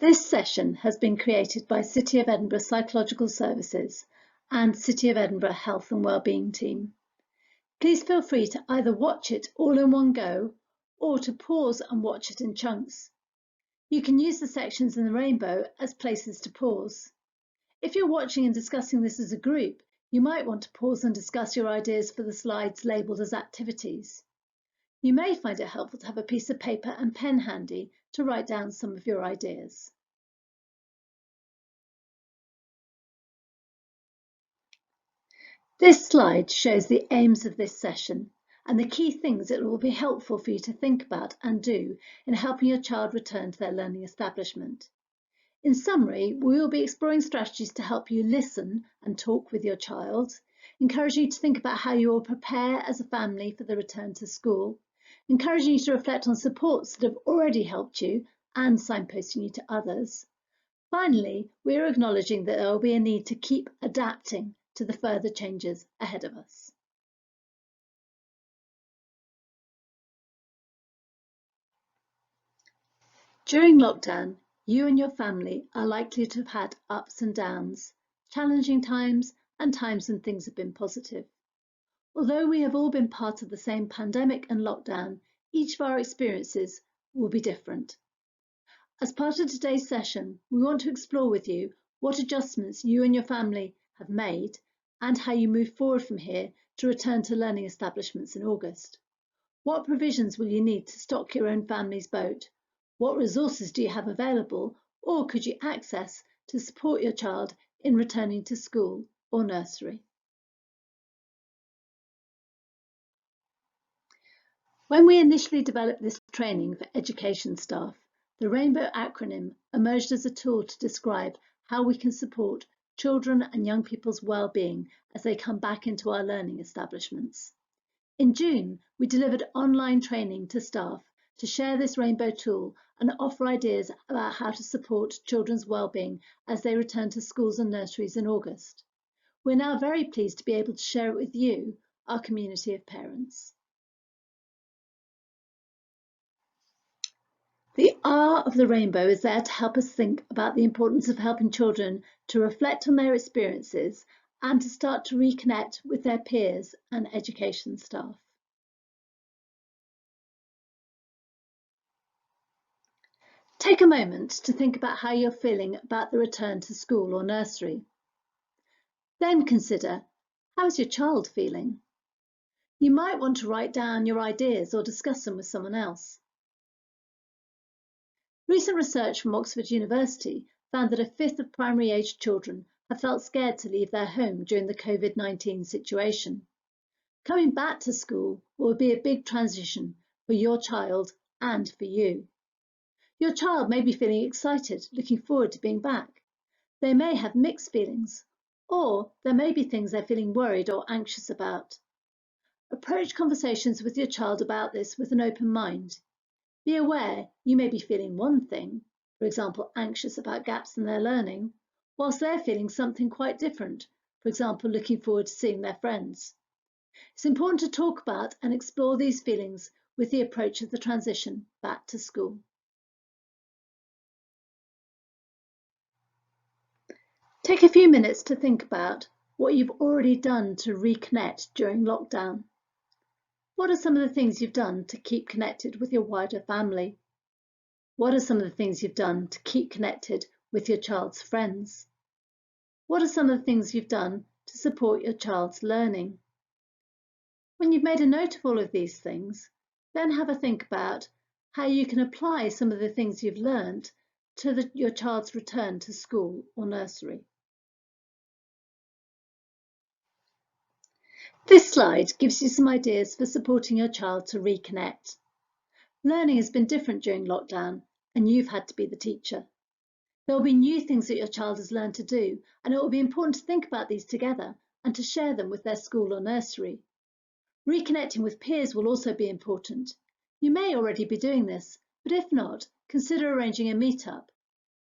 This session has been created by City of Edinburgh Psychological Services and City of Edinburgh Health and Wellbeing team. Please feel free to either watch it all in one go or to pause and watch it in chunks. You can use the sections in the rainbow as places to pause. If you're watching and discussing this as a group, you might want to pause and discuss your ideas for the slides labelled as activities. You may find it helpful to have a piece of paper and pen handy to write down some of your ideas. This slide shows the aims of this session and the key things it will be helpful for you to think about and do in helping your child return to their learning establishment. In summary, we will be exploring strategies to help you listen and talk with your child, encouraging you to think about how you will prepare as a family for the return to school, encouraging you to reflect on supports that have already helped you and signposting you to others. Finally, we are acknowledging that there will be a need to keep adapting to the further changes ahead of us. During lockdown, you and your family are likely to have had ups and downs, challenging times and times when things have been positive. Although we have all been part of the same pandemic and lockdown, each of our experiences will be different. As part of today's session, we want to explore with you what adjustments you and your family have made and how you move forward from here to return to learning establishments in August. What provisions will you need to stock your own family's boat? What resources do you have available or could you access to support your child in returning to school or nursery? When we initially developed this training for education staff, the Rainbow acronym emerged as a tool to describe how we can support children and young people's well-being as they come back into our learning establishments. In June, we delivered online training to staff to share this Rainbow tool and offer ideas about how to support children's well-being as they return to schools and nurseries in August. We're now very pleased to be able to share it with you, our community of parents. The R of the Rainbow is there to help us think about the importance of helping children to reflect on their experiences and to start to reconnect with their peers and education staff. Take a moment to think about how you're feeling about the return to school or nursery. Then consider, how is your child feeling? You might want to write down your ideas or discuss them with someone else. Recent research from Oxford University found that a fifth of primary-aged children have felt scared to leave their home during the COVID-19 situation. Coming back to school will be a big transition for your child and for you. Your child may be feeling excited, looking forward to being back. They may have mixed feelings, or there may be things they're feeling worried or anxious about. Approach conversations with your child about this with an open mind. Be aware you may be feeling one thing, for example, anxious about gaps in their learning, whilst they're feeling something quite different, for example, looking forward to seeing their friends. It's important to talk about and explore these feelings with the approach of the transition back to school. Take a few minutes to think about what you've already done to reconnect during lockdown. What are some of the things you've done to keep connected with your wider family? What are some of the things you've done to keep connected with your child's friends? What are some of the things you've done to support your child's learning? When you've made a note of all of these things, then have a think about how you can apply some of the things you've learned to your child's return to school or nursery. This slide gives you some ideas for supporting your child to reconnect. Learning has been different during lockdown, and you've had to be the teacher. There will be new things that your child has learned to do, and it will be important to think about these together and to share them with their school or nursery. Reconnecting with peers will also be important. You may already be doing this, but if not, consider arranging a meetup.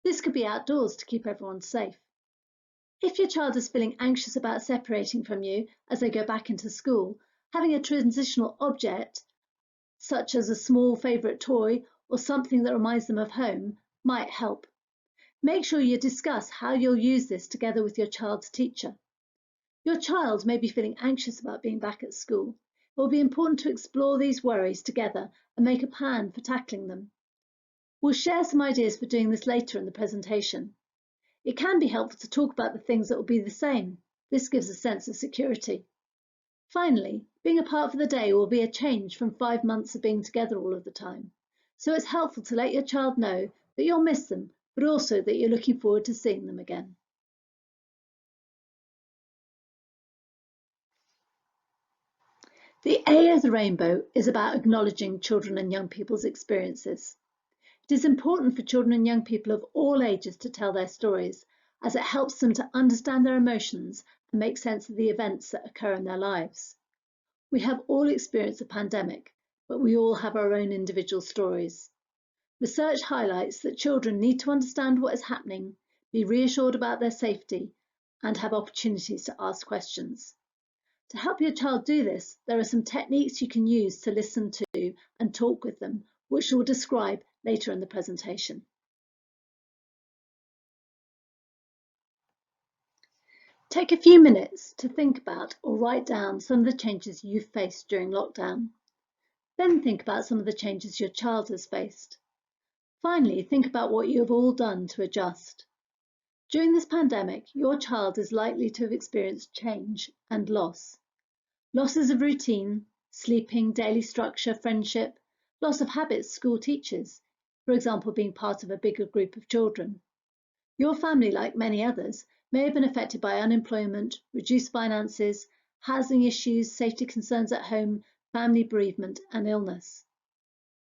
This could be outdoors to keep everyone safe. If your child is feeling anxious about separating from you as they go back into school, having a transitional object, such as a small favourite toy or something that reminds them of home, might help. Make sure you discuss how you'll use this together with your child's teacher. Your child may be feeling anxious about being back at school. It will be important to explore these worries together and make a plan for tackling them. We'll share some ideas for doing this later in the presentation. It can be helpful to talk about the things that will be the same. This gives a sense of security. Finally, being apart for the day will be a change from 5 months of being together all of the time. So it's helpful to let your child know that you'll miss them, but also that you're looking forward to seeing them again. The A of the rainbow is about acknowledging children and young people's experiences. It is important for children and young people of all ages to tell their stories, as it helps them to understand their emotions and make sense of the events that occur in their lives. We have all experienced a pandemic, but we all have our own individual stories. Research highlights that children need to understand what is happening, be reassured about their safety, and have opportunities to ask questions. To help your child do this, there are some techniques you can use to listen to and talk with them, which we'll describe later in the presentation. Take a few minutes to think about or write down some of the changes you've faced during lockdown. Then think about some of the changes your child has faced. Finally, think about what you have all done to adjust. During this pandemic, your child is likely to have experienced change and loss. Losses of routine, sleeping, daily structure, friendship, loss of habits school teaches, for example, being part of a bigger group of children. Your family, like many others, may have been affected by unemployment, reduced finances, housing issues, safety concerns at home, family bereavement, and illness.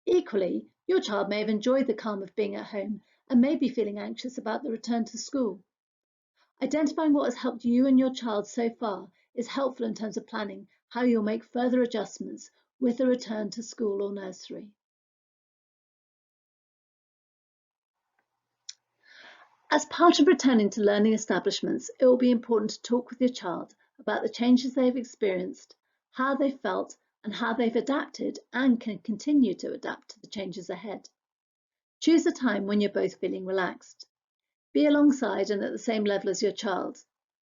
Equally, your child may have enjoyed the calm of being at home and may be feeling anxious about the return to school. Identifying what has helped you and your child so far is helpful in terms of planning how you'll make further adjustments with a return to school or nursery. As part of returning to learning establishments, it will be important to talk with your child about the changes they've experienced, how they've felt, and how they've adapted and can continue to adapt to the changes ahead. Choose a time when you're both feeling relaxed. Be alongside and at the same level as your child.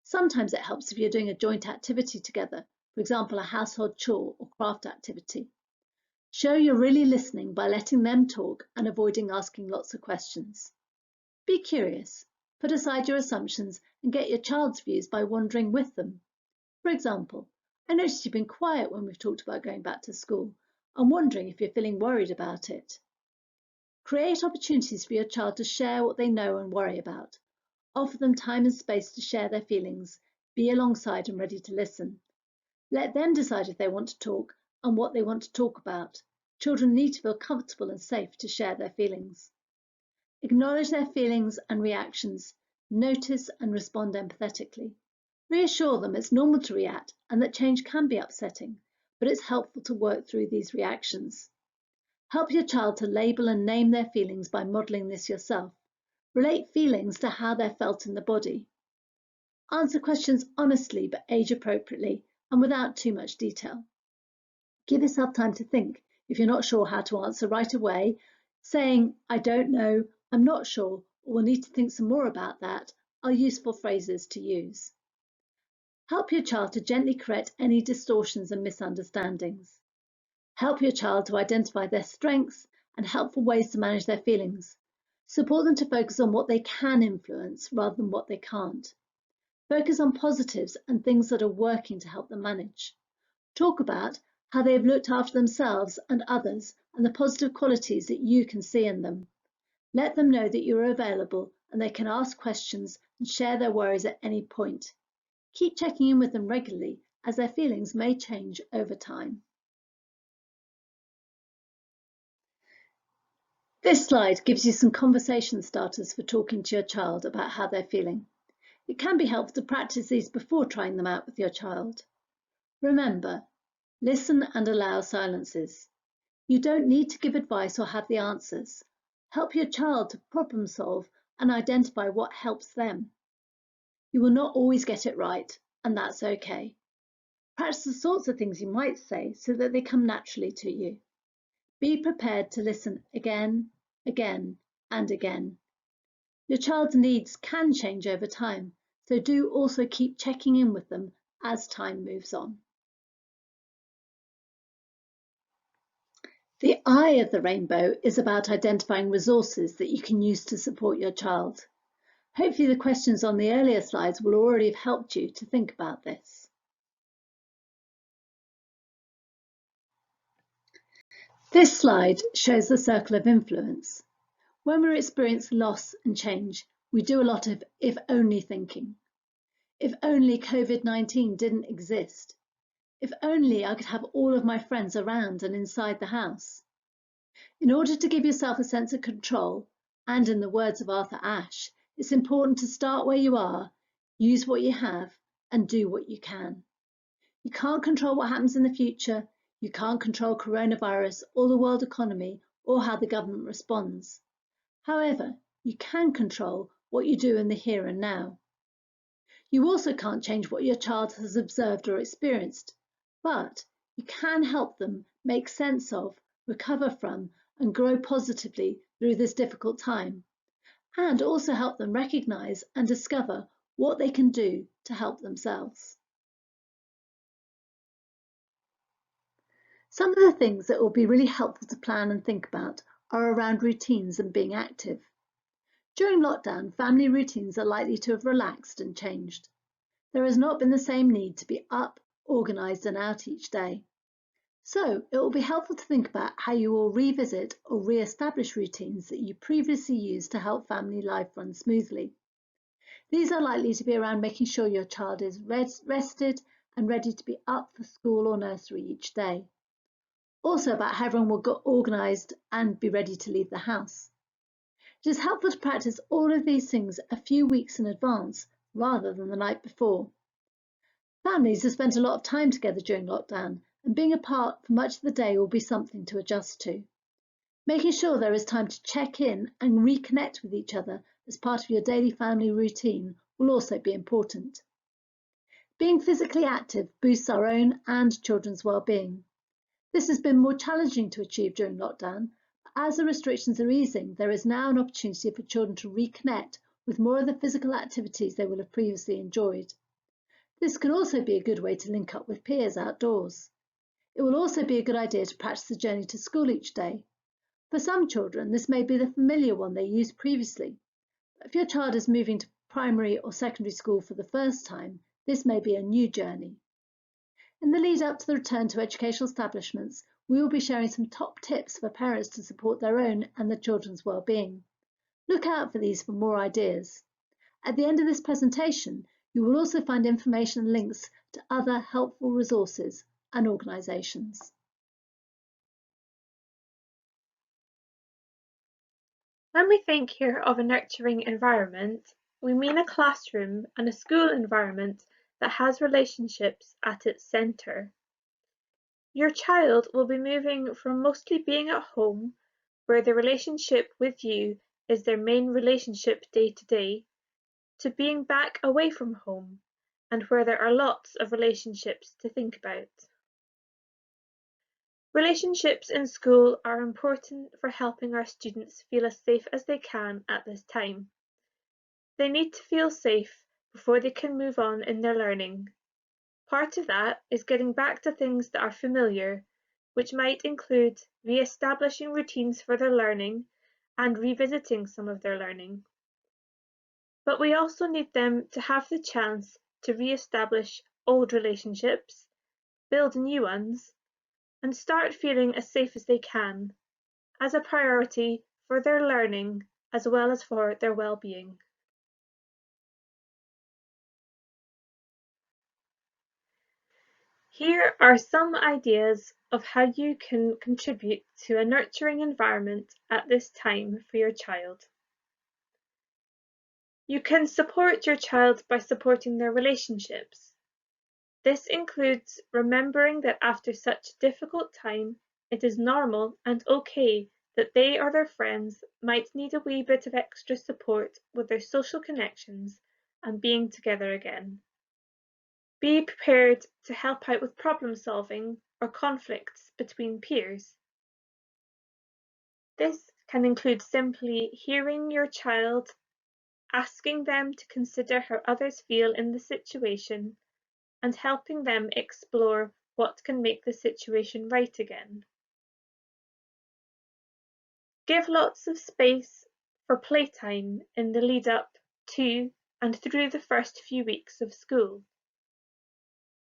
Sometimes it helps if you're doing a joint activity together, for example, a household chore or craft activity. Show you're really listening by letting them talk and avoiding asking lots of questions. Be curious. Put aside your assumptions and get your child's views by wandering with them. For example, I noticed you've been quiet when we've talked about going back to school. I'm wondering if you're feeling worried about it. Create opportunities for your child to share what they know and worry about. Offer them time and space to share their feelings. Be alongside and ready to listen. Let them decide if they want to talk and what they want to talk about. Children need to feel comfortable and safe to share their feelings. Acknowledge their feelings and reactions. Notice and respond empathetically. Reassure them it's normal to react and that change can be upsetting, but it's helpful to work through these reactions. Help your child to label and name their feelings by modelling this yourself. Relate feelings to how they're felt in the body. Answer questions honestly but age appropriately and without too much detail. Give yourself time to think. If you're not sure how to answer right away, saying, I don't know, I'm not sure, or will need to think some more about that, are useful phrases to use. Help your child to gently correct any distortions and misunderstandings. Help your child to identify their strengths and helpful ways to manage their feelings. Support them to focus on what they can influence rather than what they can't. Focus on positives and things that are working to help them manage. Talk about how they have looked after themselves and others and the positive qualities that you can see in them. Let them know that you are available and they can ask questions and share their worries at any point. Keep checking in with them regularly as their feelings may change over time. This slide gives you some conversation starters for talking to your child about how they're feeling. It can be helpful to practice these before trying them out with your child. Remember, listen and allow silences. You don't need to give advice or have the answers. Help your child to problem solve and identify what helps them. You will not always get it right, and that's okay. Practice the sorts of things you might say so that they come naturally to you. Be prepared to listen again, again, and again. Your child's needs can change over time, so do also keep checking in with them as time moves on. The eye of the rainbow is about identifying resources that you can use to support your child. Hopefully the questions on the earlier slides will already have helped you to think about this. This slide shows the circle of influence. When we experience loss and change, we do a lot of if only thinking. If only COVID-19 didn't exist. If only I could have all of my friends around and inside the house. In order to give yourself a sense of control, and in the words of Arthur Ashe, it's important to start where you are, use what you have, and do what you can. You can't control what happens in the future. You can't control coronavirus or the world economy or how the government responds. However, you can control what you do in the here and now. You also can't change what your child has observed or experienced, but you can help them make sense of, recover from, and grow positively through this difficult time, and also help them recognise and discover what they can do to help themselves. Some of the things that will be really helpful to plan and think about are around routines and being active. During lockdown, family routines are likely to have relaxed and changed. There has not been the same need to be up, organised and out each day. So it will be helpful to think about how you will revisit or re-establish routines that you previously used to help family life run smoothly. These are likely to be around making sure your child is rested and ready to be up for school or nursery each day. Also about how everyone will get organised and be ready to leave the house. It is helpful to practice all of these things a few weeks in advance rather than the night before. Families have spent a lot of time together during lockdown, and being apart for much of the day will be something to adjust to. Making sure there is time to check in and reconnect with each other as part of your daily family routine will also be important. Being physically active boosts our own and children's well-being. This has been more challenging to achieve during lockdown, but as the restrictions are easing, there is now an opportunity for children to reconnect with more of the physical activities they will have previously enjoyed. This can also be a good way to link up with peers outdoors. It will also be a good idea to practice the journey to school each day. For some children, this may be the familiar one they used previously. But if your child is moving to primary or secondary school for the first time, this may be a new journey. In the lead up to the return to educational establishments, we will be sharing some top tips for parents to support their own and their children's well-being. Look out for these for more ideas. At the end of this presentation, you will also find information and links to other helpful resources and organisations. When we think here of a nurturing environment, we mean a classroom and a school environment that has relationships at its centre. Your child will be moving from mostly being at home, where the relationship with you is their main relationship day to day, to being back away from home, and where there are lots of relationships to think about. Relationships in school are important for helping our students feel as safe as they can at this time. They need to feel safe before they can move on in their learning. Part of that is getting back to things that are familiar, which might include re-establishing routines for their learning and revisiting some of their learning. But we also need them to have the chance to re-establish old relationships, build new ones, and start feeling as safe as they can, as a priority for their learning as well as for their well-being. Here are some ideas of how you can contribute to a nurturing environment at this time for your child. You can support your child by supporting their relationships. This includes remembering that after such a difficult time, it is normal and okay that they or their friends might need a wee bit of extra support with their social connections and being together again. Be prepared to help out with problem solving or conflicts between peers. This can include simply hearing your child asking them to consider how others feel in the situation, and helping them explore what can make the situation right again. Give lots of space for playtime in the lead up to and through the first few weeks of school.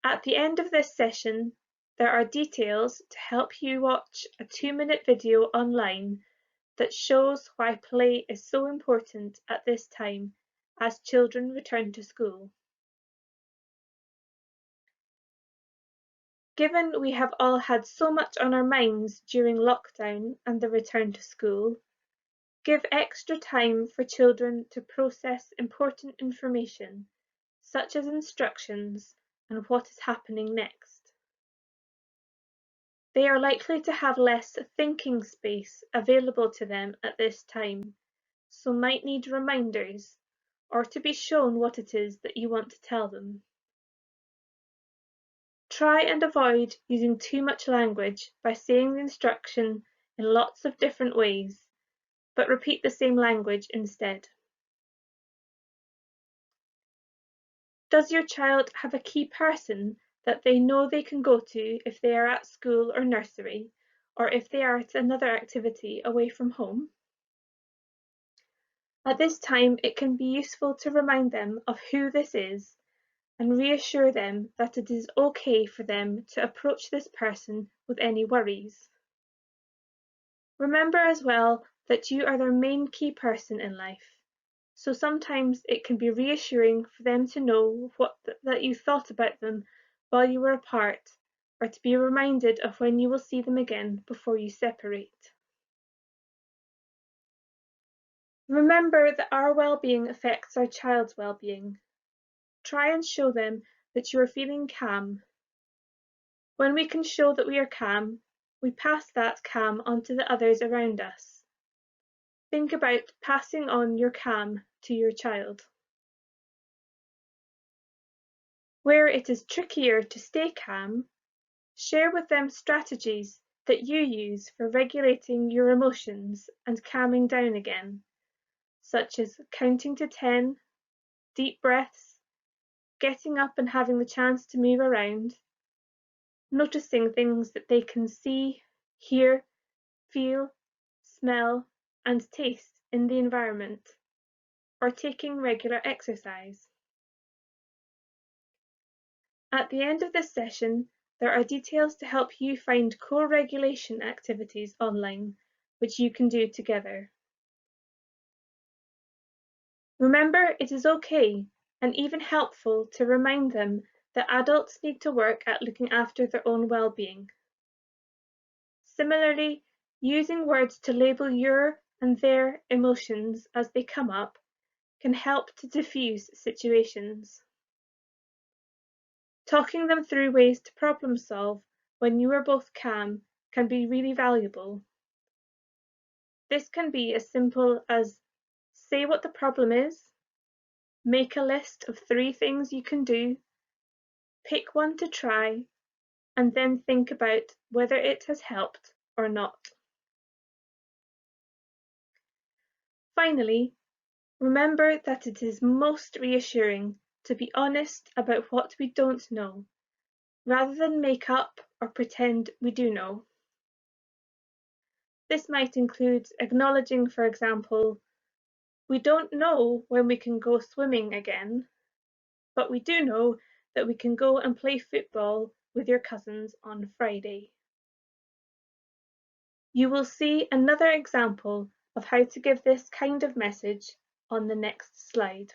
At the end of this session, there are details to help you watch a 2-minute video online that shows why play is so important at this time as children return to school. Given we have all had so much on our minds during lockdown and the return to school, give extra time for children to process important information, such as instructions and what is happening next. They are likely to have less thinking space available to them at this time, so might need reminders or to be shown what it is that you want to tell them. Try and avoid using too much language by saying the instruction in lots of different ways, but repeat the same language instead. Does your child have a key person that they know they can go to if they are at school or nursery, or if they are at another activity away from home? At this time, it can be useful to remind them of who this is and reassure them that it is okay for them to approach this person with any worries. Remember as well that you are their main key person in life, so sometimes it can be reassuring for them to know that you thought about them while you were apart, or to be reminded of when you will see them again before you separate. Remember that our well-being affects our child's well-being. Try and show them that you are feeling calm. When we can show that we are calm, we pass that calm on to the others around us. Think about passing on your calm to your child. Where it is trickier to stay calm, share with them strategies that you use for regulating your emotions and calming down again, such as counting to 10, deep breaths, getting up and having the chance to move around, noticing things that they can see, hear, feel, smell, and taste in the environment, or taking regular exercise. At the end of this session, there are details to help you find co-regulation activities online, which you can do together. Remember, it is okay and even helpful to remind them that adults need to work at looking after their own well-being. Similarly, using words to label your and their emotions as they come up can help to diffuse situations. Talking them through ways to problem solve when you are both calm can be really valuable. This can be as simple as say what the problem is, make a list of 3 things you can do, pick one to try, and then think about whether it has helped or not. Finally, remember that it is most reassuring to be honest about what we don't know, rather than make up or pretend we do know. This might include acknowledging, for example, we don't know when we can go swimming again, but we do know that we can go and play football with your cousins on Friday. You will see another example of how to give this kind of message on the next slide.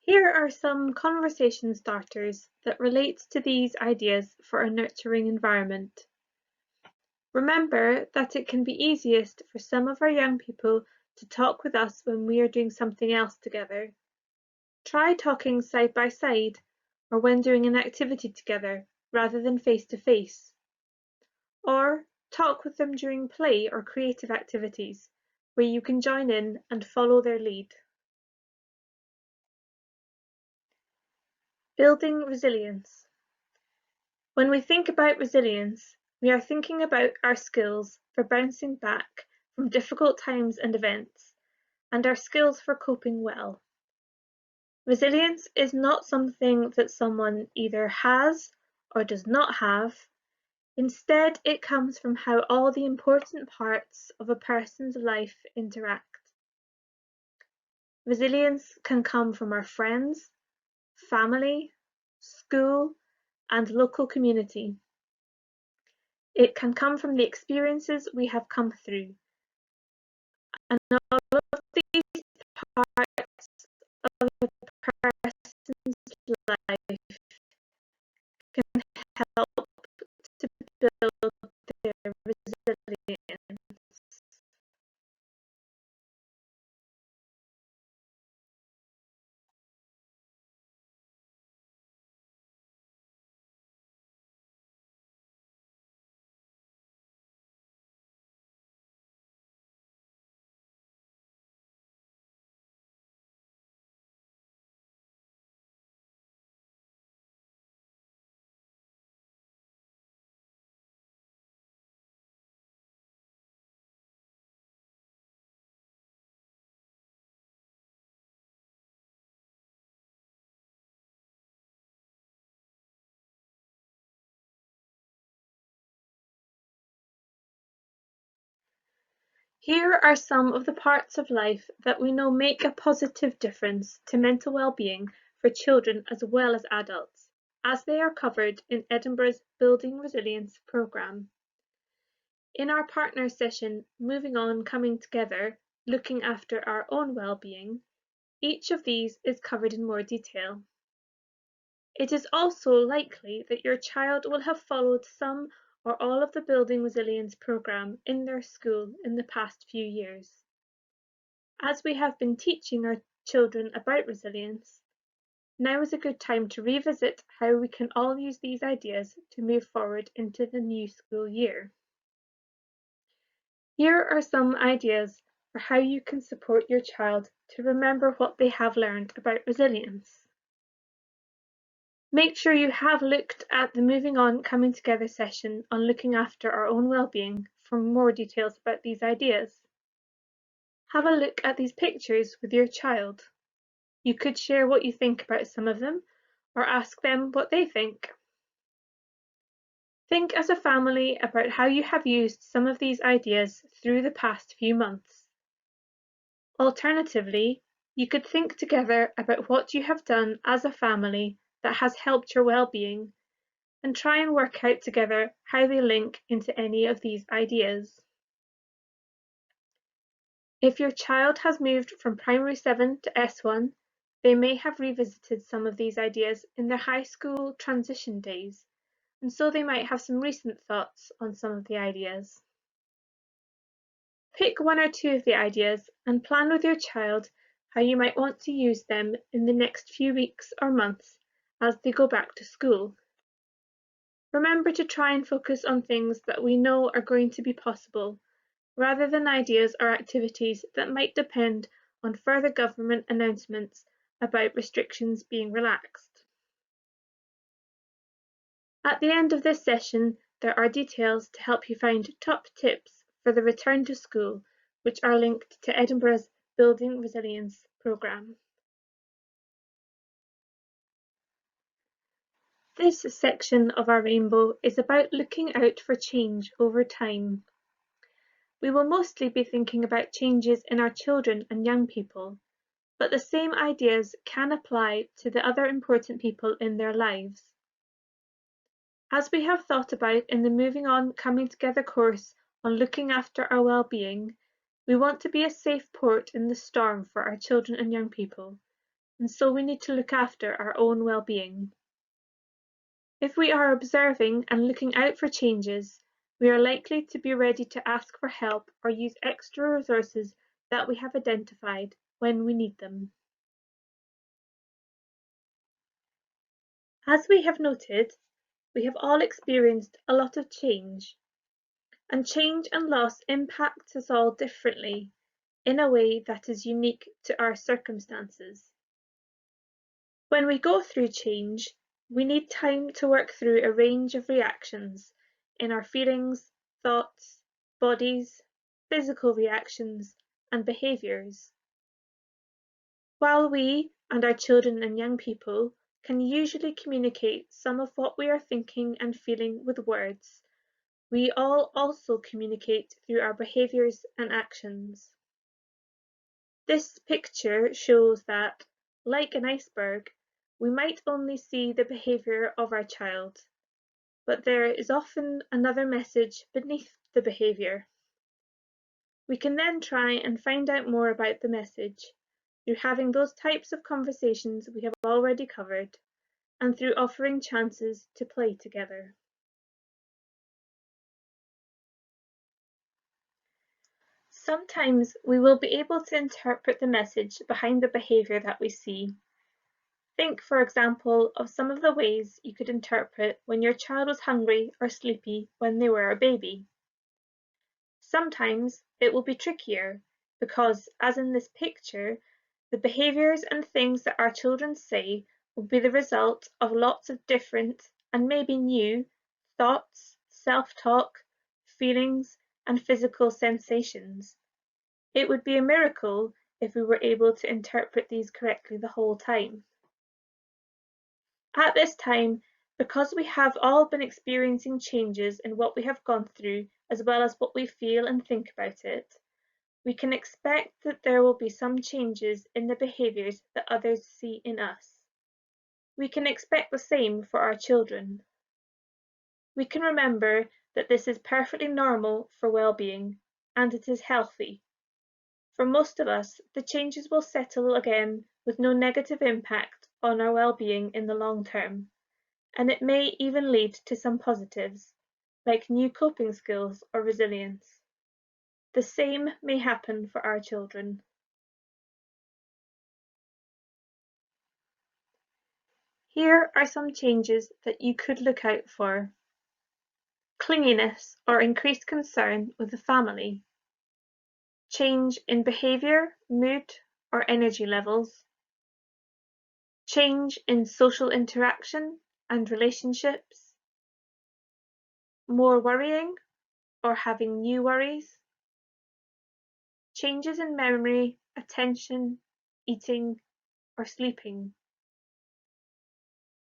Here are some conversation starters that relate to these ideas for a nurturing environment. Remember that it can be easiest for some of our young people to talk with us when we are doing something else together. Try talking side by side or when doing an activity together rather than face to face. Or talk with them during play or creative activities where you can join in and follow their lead. Building resilience. When we think about resilience, we are thinking about our skills for bouncing back from difficult times and events, and our skills for coping well. Resilience is not something that someone either has or does not have. Instead, it comes from how all the important parts of a person's life interact. Resilience can come from our friends, family, school, and local community. It can come from the experiences we have come through. And all of these parts of a person's life can help to build their resilience. Here are some of the parts of life that we know make a positive difference to mental well-being for children as well as adults, as they are covered in Edinburgh's Building Resilience programme. In our partner session, Moving On, Coming Together, looking after our own well-being, each of these is covered in more detail. It is also likely that your child will have followed some or all of the Building Resilience programme in their school in the past few years. As we have been teaching our children about resilience, now is a good time to revisit how we can all use these ideas to move forward into the new school year. Here are some ideas for how you can support your child to remember what they have learned about resilience. Make sure you have looked at the Moving On, Coming Together session on looking after our own well-being for more details about these ideas. Have a look at these pictures with your child. You could share what you think about some of them, or ask them what they think. Think as a family about how you have used some of these ideas through the past few months. Alternatively, you could think together about what you have done as a family that has helped your well-being, and try and work out together how they link into any of these ideas. If your child has moved from Primary 7 to S1, they may have revisited some of these ideas in their high school transition days, and so they might have some recent thoughts on some of the ideas. Pick one or two of the ideas and plan with your child how you might want to use them in the next few weeks or months as they go back to school. Remember to try and focus on things that we know are going to be possible, rather than ideas or activities that might depend on further government announcements about restrictions being relaxed. At the end of this session, there are details to help you find top tips for the return to school, which are linked to Edinburgh's Building Resilience programme. This section of our rainbow is about looking out for change over time. We will mostly be thinking about changes in our children and young people, but the same ideas can apply to the other important people in their lives. As we have thought about in the Moving On, Coming Together course on looking after our well-being, we want to be a safe port in the storm for our children and young people, and so we need to look after our own well-being. If we are observing and looking out for changes, we are likely to be ready to ask for help or use extra resources that we have identified when we need them. As we have noted, we have all experienced a lot of change, and change and loss impacts us all differently in a way that is unique to our circumstances. When we go through change, we need time to work through a range of reactions, in our feelings, thoughts, bodies, physical reactions, and behaviours. While we and our children and young people can usually communicate some of what we are thinking and feeling with words, we all also communicate through our behaviours and actions. This picture shows that, like an iceberg, we might only see the behaviour of our child, but there is often another message beneath the behaviour. We can then try and find out more about the message through having those types of conversations we have already covered, and through offering chances to play together. Sometimes we will be able to interpret the message behind the behaviour that we see. Think, for example, of some of the ways you could interpret when your child was hungry or sleepy when they were a baby. Sometimes it will be trickier because, as in this picture, the behaviours and things that our children say will be the result of lots of different and maybe new thoughts, self-talk, feelings, and physical sensations. It would be a miracle if we were able to interpret these correctly the whole time. At this time, because we have all been experiencing changes in what we have gone through as well as what we feel and think about it, we can expect that there will be some changes in the behaviours that others see in us. We can expect the same for our children. We can remember that this is perfectly normal for well-being, and it is healthy. For most of us, the changes will settle again with no negative impact on our well-being in the long term, and it may even lead to some positives, like new coping skills or resilience. The same may happen for our children. Here are some changes that you could look out for. Clinginess or increased concern with the family. Change in behaviour, mood, or energy levels. Change in social interaction and relationships. More worrying or having new worries. Changes in memory, attention, eating, or sleeping.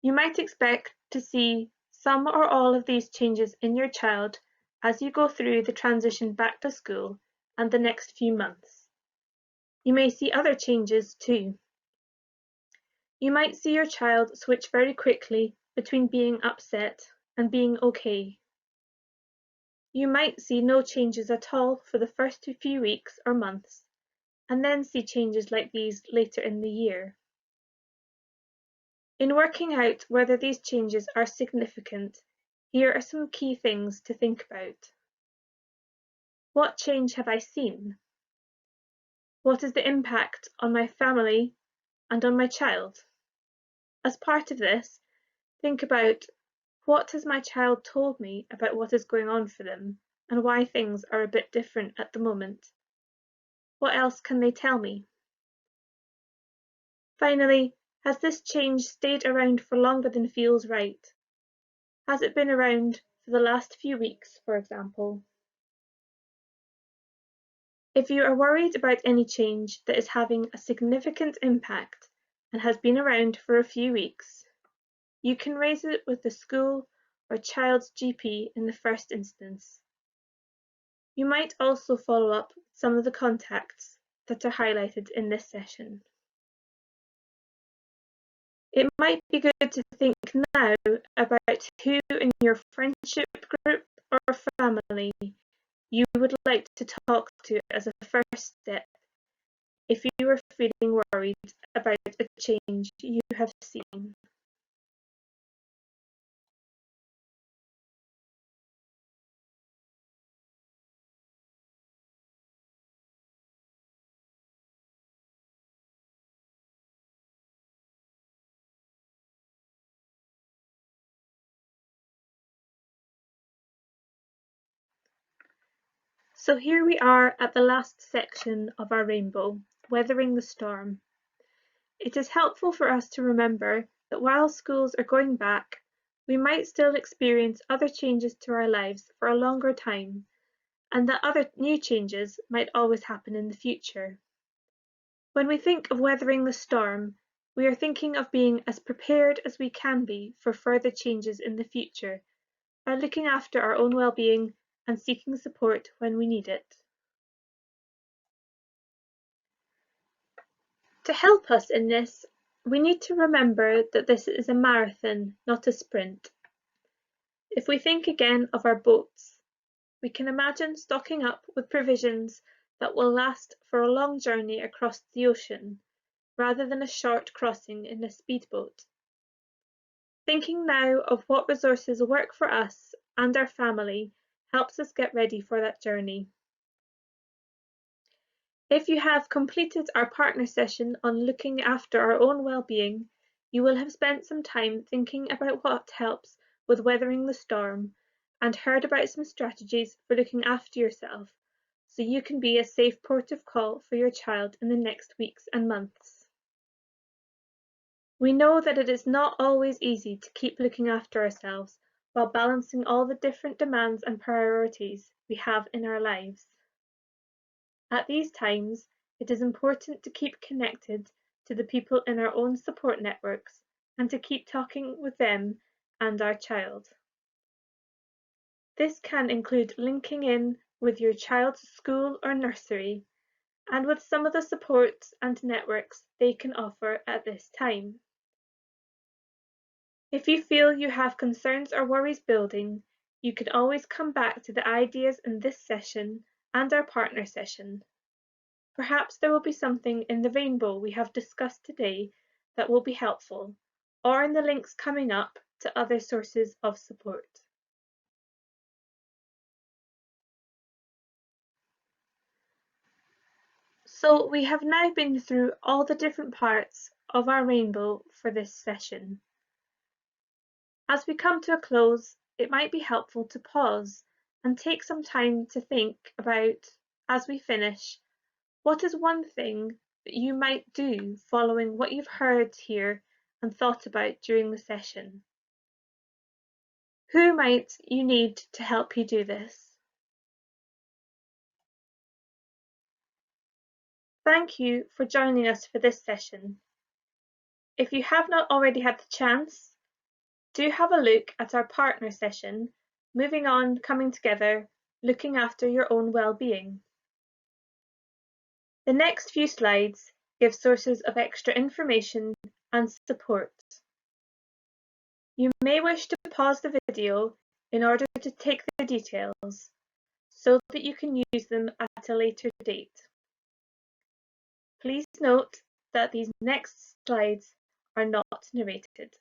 You might expect to see some or all of these changes in your child as you go through the transition back to school and the next few months. You may see other changes too. You might see your child switch very quickly between being upset and being okay. You might see no changes at all for the first few weeks or months, and then see changes like these later in the year. In working out whether these changes are significant, here are some key things to think about. What change have I seen? What is the impact on my family and on my child? As part of this, think about what has my child told me about what is going on for them and why things are a bit different at the moment. What else can they tell me? Finally, has this change stayed around for longer than feels right? Has it been around for the last few weeks, for example? If you are worried about any change that is having a significant impact and has been around for a few weeks, you can raise it with the school or child's GP in the first instance. You might also follow up with some of the contacts that are highlighted in this session. It might be good to think now about who in your friendship group or family you would like to talk to as a first step if you are feeling worried about a change you have seen. So here we are at the last section of our rainbow, weathering the storm. It is helpful for us to remember that while schools are going back, we might still experience other changes to our lives for a longer time, and that other new changes might always happen in the future. When we think of weathering the storm, we are thinking of being as prepared as we can be for further changes in the future by looking after our own well-being and seeking support when we need it. To help us in this, we need to remember that this is a marathon, not a sprint. If we think again of our boats, we can imagine stocking up with provisions that will last for a long journey across the ocean, rather than a short crossing in a speedboat. Thinking now of what resources work for us and our family helps us get ready for that journey. If you have completed our partner session on looking after our own well-being, you will have spent some time thinking about what helps with weathering the storm and heard about some strategies for looking after yourself so you can be a safe port of call for your child in the next weeks and months. We know that it is not always easy to keep looking after ourselves while balancing all the different demands and priorities we have in our lives. At these times, it is important to keep connected to the people in our own support networks and to keep talking with them and our child. This can include linking in with your child's school or nursery and with some of the supports and networks they can offer at this time. If you feel you have concerns or worries building, you can always come back to the ideas in this session and our partner session. Perhaps there will be something in the rainbow we have discussed today that will be helpful, or in the links coming up to other sources of support. So we have now been through all the different parts of our rainbow for this session. As we come to a close, it might be helpful to pause and take some time to think about, as we finish, what is one thing that you might do following what you've heard here and thought about during the session? Who might you need to help you do this? Thank you for joining us for this session. If you have not already had the chance, do have a look at our partner session, Moving On, Coming Together, Looking After Your Own Well-Being. The next few slides give sources of extra information and support. You may wish to pause the video in order to take the details so that you can use them at a later date. Please note that these next slides are not narrated.